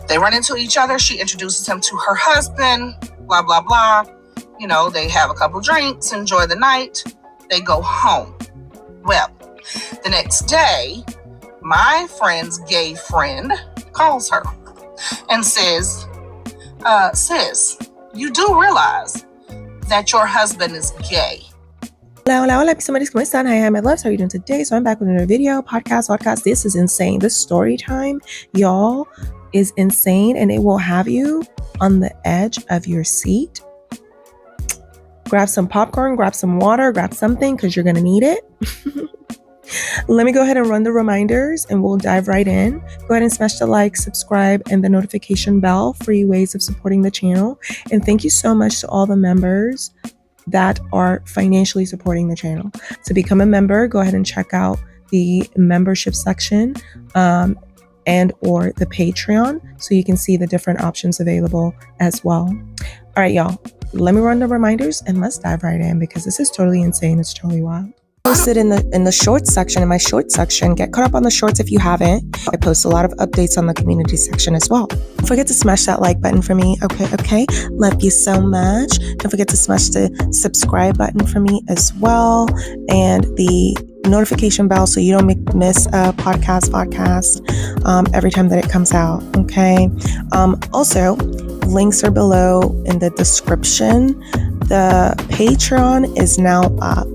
They run into each other. She introduces him to her husband, blah, blah, blah. They have a couple drinks, enjoy the night. They go home. Well, the next day, my friend's gay friend calls her and says, sis, you do realize that your husband is gay. Hola, somebody's coming on. Hi, I'm my loves. How are you doing today? So I'm back with another video, podcast. This is insane. This story time, y'all, is insane, and it will have you on the edge of your seat. Grab some popcorn, grab some water, grab something, because you're going to need it. Let me go ahead and run the reminders and we'll dive right in. Go ahead and smash the like, subscribe, and the notification bell. Free ways of supporting the channel. And thank you so much to all the members that are financially supporting the channel. To become a member, go ahead and check out the membership section and or the Patreon so you can see the different options available as well. All right, y'all, let me run the reminders and let's dive right in because this is totally insane. It's totally wild. Posted in my short section. Get caught up on the shorts if you haven't. I post a lot of updates on the community section as well. Don't forget to smash that like button for me. Okay. Love you so much. Don't forget to smash the subscribe button for me as well. And the notification bell so you don't miss a podcast every time that it comes out. Okay. Also, links are below in the description. The Patreon is now up.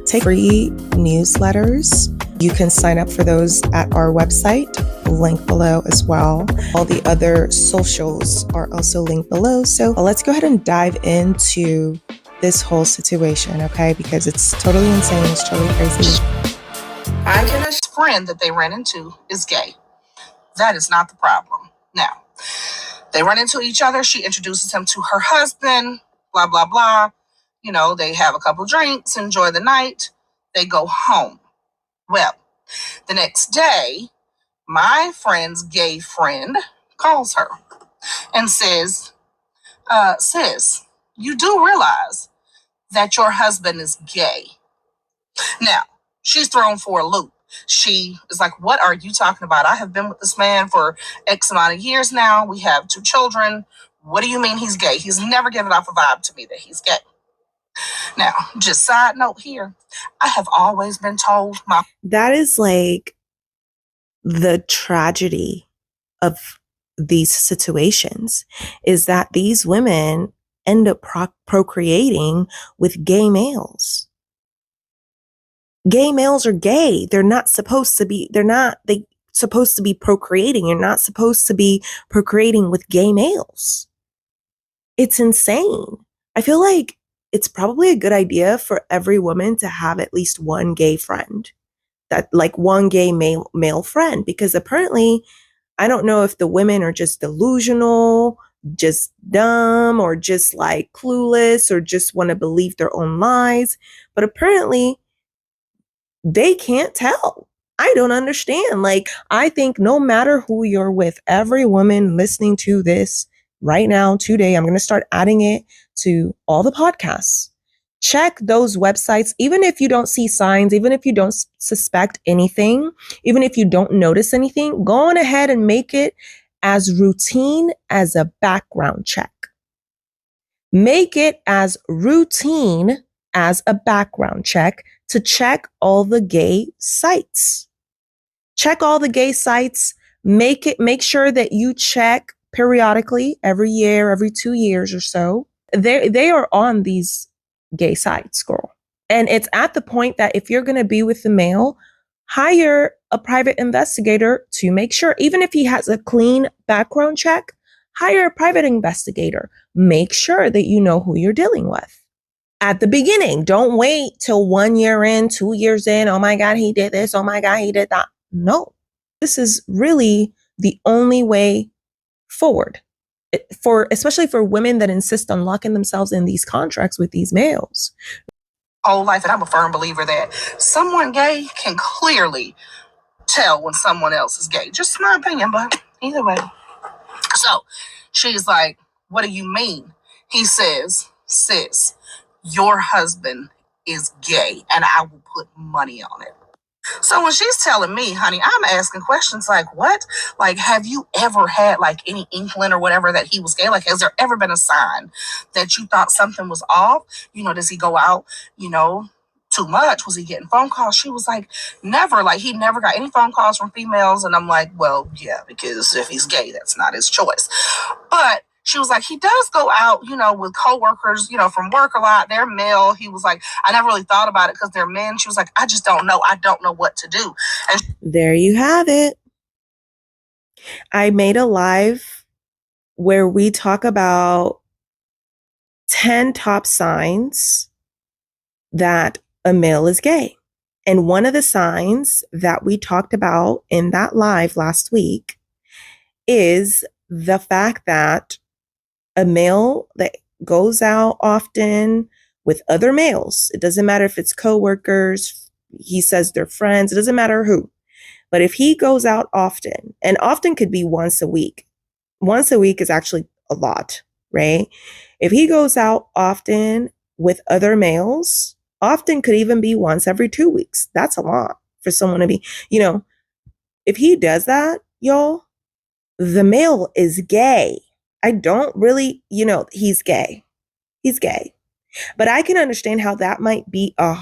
Take free newsletters. You can sign up for those at our website, link below as well. All the other socials are also linked below. So let's go ahead and dive into this whole situation, okay? Because it's totally insane. It's totally crazy. I can assure a friend that they ran into is gay. That is not the problem. Now, they run into each other. She introduces him to her husband, blah, blah, blah. They have a couple drinks, enjoy the night. They go home. Well, the next day, my friend's gay friend calls her and says, sis, you do realize that your husband is gay. Now, she's thrown for a loop. She is like, what are you talking about? I have been with this man for X amount of years now. We have 2 children. What do you mean he's gay? He's never given off a vibe to me that he's gay. Now, just side note here, I have always been told that is like the tragedy of these situations is that these women end up procreating with gay males. Gay males are gay. They're supposed to be procreating. You're not supposed to be procreating with gay males. It's insane. I feel like it's probably a good idea for every woman to have at least one gay friend, that like one gay male friend, because apparently, I don't know if the women are just delusional, just dumb, or just like clueless, or just want to believe their own lies. But apparently they can't tell. I don't understand. Like, I think no matter who you're with, every woman listening to this right now, today, I'm going to start adding it to all the podcasts. Check those websites, even if you don't see signs, even if you don't suspect anything, even if you don't notice anything, go on ahead and make it as routine as a background check. Make it as routine as a background check to check all the gay sites. Check all the gay sites. Make sure that you check periodically, every year, every 2 years or so. They are on these gay sites, girl. And it's at the point that if you're going to be with the male, hire a private investigator to make sure, even if he has a clean background check, hire a private investigator. Make sure that you know who you're dealing with at the beginning. Don't wait till 1 year in, 2 years in. Oh my God, he did this. Oh my God, he did that. No, this is really the only way forward, especially for women that insist on locking themselves in these contracts with these males. Whole life, and I'm a firm believer that someone gay can clearly tell when someone else is gay. Just my opinion, but either way. So she's like, what do you mean? He says, sis, your husband is gay, and I will put money on it. So when she's telling me, honey, I'm asking questions like, what? Like, have you ever had like any inkling or whatever that he was gay? Like, has there ever been a sign that you thought something was off? Does he go out, too much? Was he getting phone calls? She was like, never. Like, he never got any phone calls from females. And I'm like, well, yeah, because if he's gay, that's not his choice. But she was like, he does go out, with coworkers, from work a lot. They're male. He was like, I never really thought about it because they're men. She was like, I just don't know. I don't know what to do. And there you have it. I made a live where we talk about 10 top signs that a male is gay. And one of the signs that we talked about in that live last week is the fact that a male that goes out often with other males, it doesn't matter if it's coworkers, he says they're friends, it doesn't matter who. But if he goes out often, and often could be once a week is actually a lot, right? If he goes out often with other males, often could even be once every 2 weeks. That's a lot for someone to be, if he does that, y'all, the male is gay. I don't really, he's gay. He's gay. But I can understand how that might be a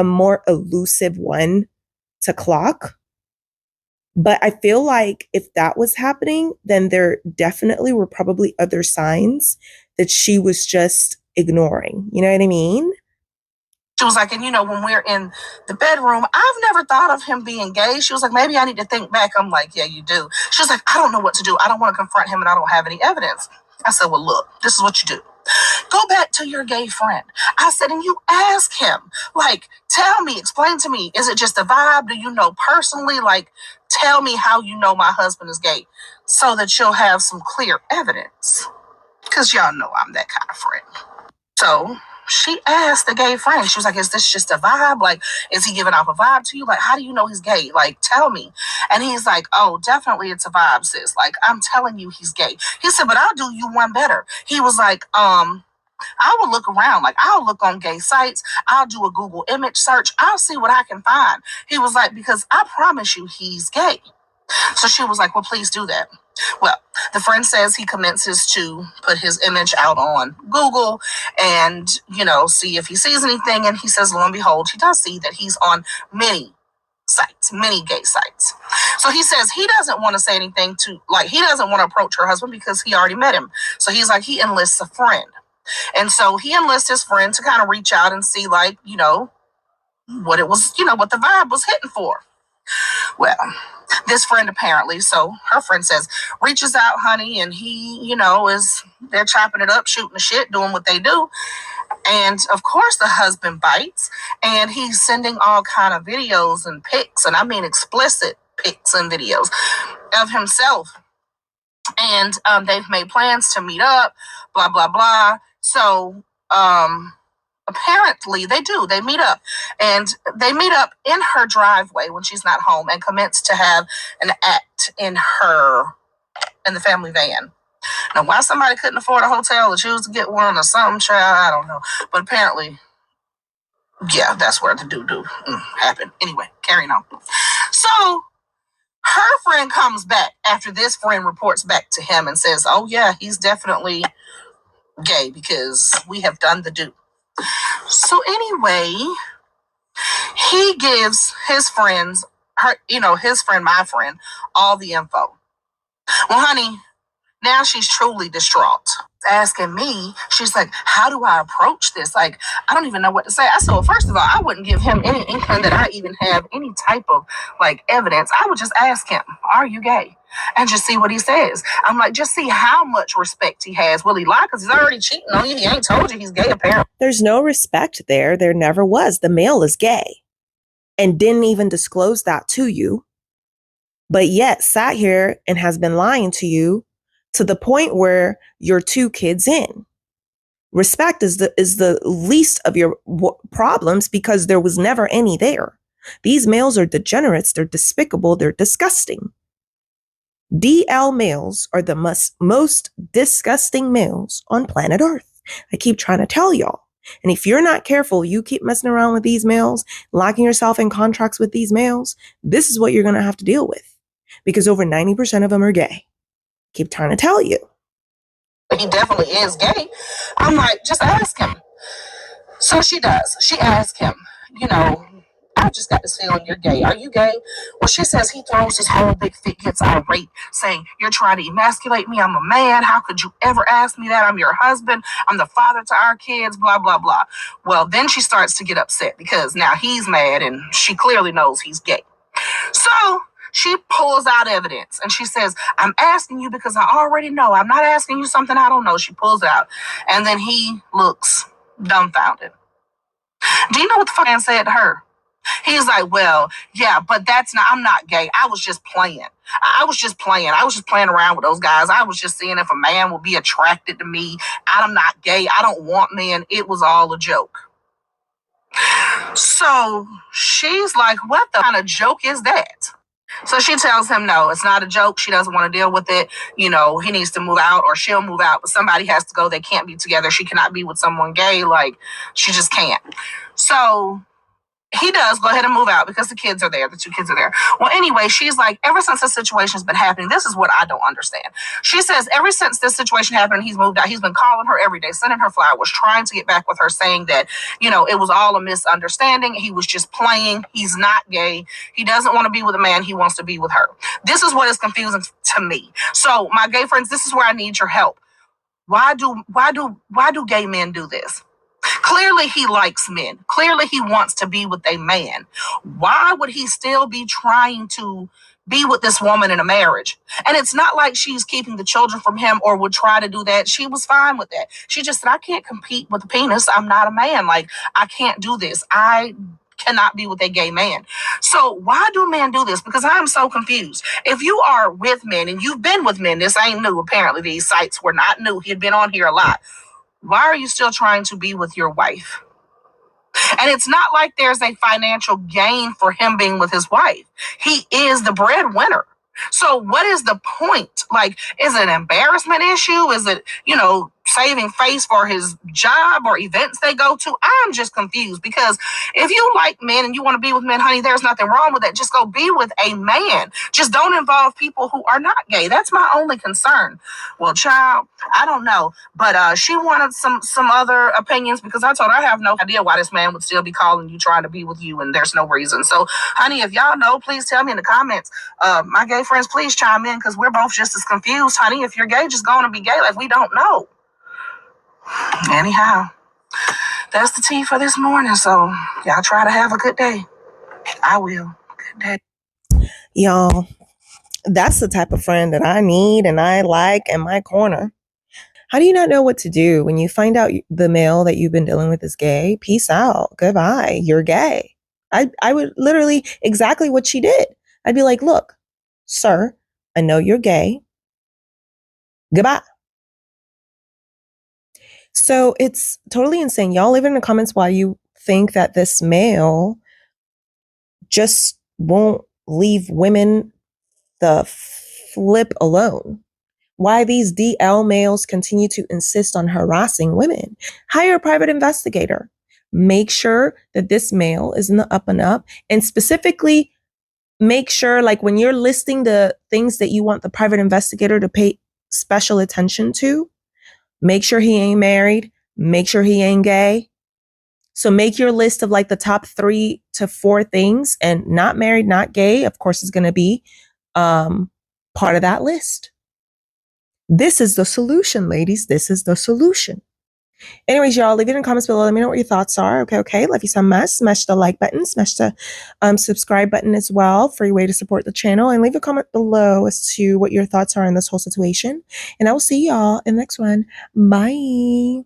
more elusive one to clock. But I feel like if that was happening, then there definitely were probably other signs that she was just ignoring. You know what I mean? she was like, and when we're in the bedroom, I've never thought of him being gay. She was like, maybe I need to think back. I'm like, yeah, you do. She was like, I don't know what to do. I don't want to confront him and I don't have any evidence. I said, well, look, this is what you do. Go back to your gay friend. I said, and you ask him, like, tell me, explain to me, is it just a vibe? Do you know personally? Like, tell me how you know my husband is gay so that you'll have some clear evidence. Because y'all know I'm that kind of friend. So she asked the gay friend, she was like, is this just a vibe? Like, is he giving off a vibe to you? Like, how do you know he's gay? Like, tell me. And he's like, oh, definitely it's a vibe, sis. Like, I'm telling you he's gay. He said, but I'll do you one better. He was like, I will look around. Like, I'll look on gay sites. I'll do a Google image search. I'll see what I can find. He was like, because I promise you he's gay. So she was like, well, please do that. Well, the friend says he commences to put his image out on Google and, see if he sees anything. And he says, lo and behold, he does see that he's on many sites, many gay sites. So he says he doesn't want to say anything he doesn't want to approach her husband because he already met him. So he's like, he enlists a friend. And so he enlists his friend to kind of reach out and see, like, what it was, what the vibe was hitting for. Well, this friend apparently, so her friend says, reaches out, honey, and he, they're chopping it up, shooting the shit, doing what they do. And of course the husband bites and he's sending all kind of videos and pics, and I mean explicit pics and videos of himself. And they've made plans to meet up, blah, blah, blah. So apparently they do. They meet up. And they meet up in her driveway when she's not home and commence to have an act in the family van. Now, why somebody couldn't afford a hotel or choose to get one or something, child, I don't know. But apparently, yeah, that's where the do happened. Anyway, carrying on. So her friend comes back after this friend reports back to him and says, oh, yeah, he's definitely gay because we have done the do. So anyway, he gives his friends, his friend, my friend, all the info. Well, honey, now she's truly distraught. Asking me, she's like, how do I approach this? Like, I don't even know what to say. I said, well, first of all, I wouldn't give him any inkling that I even have any type of evidence. I would just ask him, are you gay? And just see what he says. I'm like, just see how much respect he has. Will he lie? Because he's already cheating on you. He ain't told you he's gay, apparently. There's no respect there. There never was. The male is gay and didn't even disclose that to you, but yet sat here and has been lying to you to the point where you're 2 kids in. Respect is the least of your problems because there was never any there. These males are degenerates. They're despicable. They're disgusting. DL males are the most disgusting males on planet Earth. I keep trying to tell y'all. And if you're not careful, you keep messing around with these males, locking yourself in contracts with these males, this is what you're going to have to deal with. Because over 90% of them are gay. Keep trying to tell you. He definitely is gay. I'm like, just ask him. So she does. She asks him, you know, I just got this feeling you're gay. Are you gay? Well, she says he throws his whole big fit, gets irate, saying, you're trying to emasculate me. I'm a man. How could you ever ask me that? I'm your husband. I'm the father to our kids, blah, blah, blah. Well, then she starts to get upset because now he's mad and she clearly knows he's gay. So she pulls out evidence and she says, I'm asking you because I already know. I'm not asking you something I don't know. She pulls it out. And then he looks dumbfounded. Do you know what the fuck man said to her? He's like, well, yeah, but I'm not gay. I was just playing. I was just playing. I was just playing around with those guys. I was just seeing if a man would be attracted to me. I'm not gay. I don't want men. It was all a joke. So she's like, what the kind of joke is that? So she tells him, no, it's not a joke. She doesn't want to deal with it. You know, he needs to move out or she'll move out, but somebody has to go. They can't be together. She cannot be with someone gay. Like, she just can't. So he does go ahead and move out because the kids are there. The two kids are there. Well, anyway, she's like, ever since this situation has been happening, this is what I don't understand. She says, ever since this situation happened, he's moved out. He's been calling her every day, sending her flowers, trying to get back with her, saying that, you know, it was all a misunderstanding. He was just playing. He's not gay. He doesn't want to be with a man. He wants to be with her. This is what is confusing to me. So my gay friends, this is where I need your help. Why do gay men do this? Clearly he likes men. Clearly he wants to be with a man. Why would he still be trying to be with this woman in a marriage? And it's not like she's keeping the children from him or would try to do that. She was fine with that. She just said, I can't compete with a penis. I'm not a man. Like, I can't do this. I cannot be with a gay man. So why do men do this? Because I'm so confused. If you are with men and you've been with men, this ain't new. Apparently these sites were not new. He had been on here a lot. Why are you still trying to be with your wife? And it's not like there's a financial gain for him being with his wife. He is the breadwinner. So what is the point? Like, is it an embarrassment issue? Is it, you know, saving face for his job or events they go to? I'm just confused because if you like men and you want to be with men, honey, there's nothing wrong with that. Just go be with a man. Just don't involve people who are not gay. That's my only concern. Well, child, I don't know. But she wanted some other opinions because I told her I have no idea why this man would still be calling you trying to be with you and there's no reason. So, honey, if y'all know, please tell me in the comments. My gay friends, please chime in because we're both just as confused, honey. If you're gay, just go on and be gay like we don't know. Anyhow, that's the tea for this morning. So y'all try to have a good day. I will. Good day. Y'all, that's the type of friend that I need and I like in my corner. How do you not know what to do when you find out the male that you've been dealing with is gay? Peace out. Goodbye. You're gay. I would literally exactly what she did. I'd be like, look, sir, I know you're gay. Goodbye. So it's totally insane. Y'all leave it in the comments why you think that this male just won't leave women the flip alone. Why these DL males continue to insist on harassing women. Hire a private investigator. Make sure that this male is in the up and up, and specifically make sure, like, when you're listing the things that you want the private investigator to pay special attention to, make sure he ain't married, make sure he ain't gay. So make your list of like the top 3 to 4 things, and not married, not gay, of course, is going to be part of that list. This is the solution, ladies. This is the solution. Anyways, y'all, leave it in the comments below. Let me know what your thoughts are. Okay. Love you so much. Smash the like button. Smash the subscribe button as well. Free way to support the channel. And leave a comment below as to what your thoughts are on this whole situation. And I will see y'all in the next one. Bye.